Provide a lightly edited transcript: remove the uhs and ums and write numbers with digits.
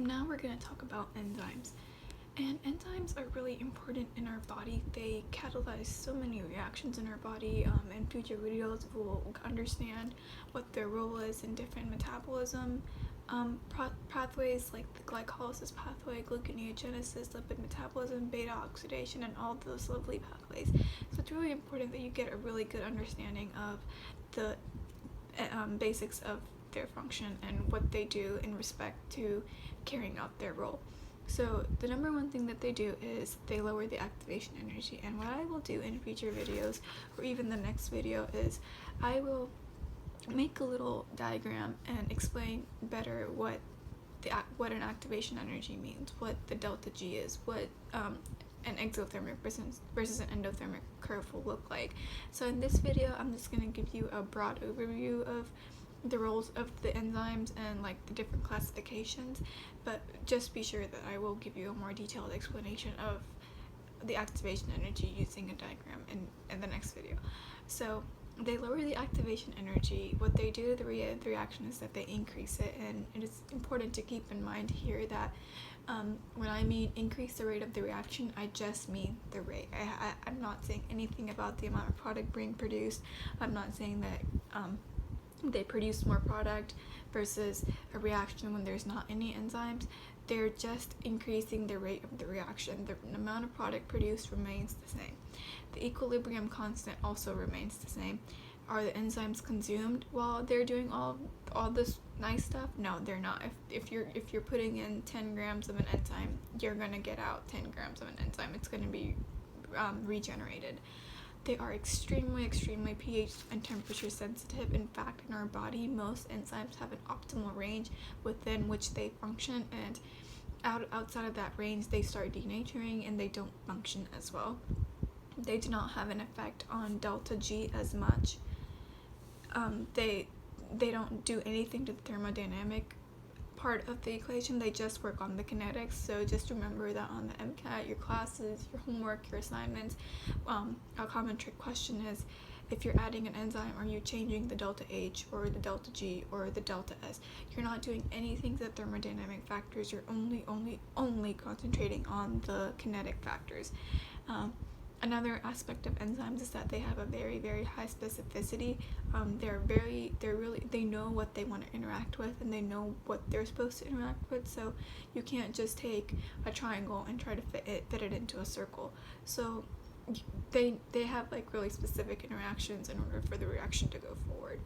Now we're going to talk about enzymes. And enzymes are really important in our body. They catalyze so many reactions in our body. In future videos, we'll understand what their role is in different metabolism pathways like the glycolysis pathway, gluconeogenesis, lipid metabolism, beta oxidation, and all those lovely pathways. So it's really important that you get a really good understanding of the basics of their function and what they do in respect to carrying out their role. So the number one thing that they do is they lower the activation energy, and what I will do in future videos or even the next video is I will make a little diagram and explain better what an activation energy means, what the delta G is, what an exothermic versus an endothermic curve will look like. So in this video, I'm just going to give you a broad overview of the roles of the enzymes and like the different classifications, but just be sure that I will give you a more detailed explanation of the activation energy using a diagram in the next video. So they lower the activation energy. What they do to the reaction is that they increase it, and it is important to keep in mind here that when I mean increase the rate of the reaction, I just mean the rate. I'm not saying anything about the amount of product being produced. I'm not saying that they produce more product versus a reaction when there's not any enzymes. They're just increasing the rate of the reaction. The amount of product produced remains the same. The equilibrium constant also remains the same. Are the enzymes consumed while they're doing all this nice stuff? No, they're not. If you're putting in 10 grams of an enzyme, you're gonna get out 10 grams of an enzyme. It's gonna be regenerated. They are extremely pH and temperature sensitive. In fact, in our body, most enzymes have an optimal range within which they function, and outside of that range, they start denaturing and they don't function as well. They do not have an effect on delta G as much. They don't do anything to the thermodynamic part of the equation. They just work on the kinetics. So just remember that on the MCAT, your classes, your homework, your assignments, a common trick question is, if you're adding an enzyme, are you changing the delta H or the delta G or the delta S? You're not doing anything to the thermodynamic factors. You're only concentrating on the kinetic factors. Another aspect of enzymes is that they have a very high specificity. They know what they want to interact with, and they know what they're supposed to interact with. So you can't just take a triangle and try to fit it into a circle. So they have like really specific interactions in order for the reaction to go forward.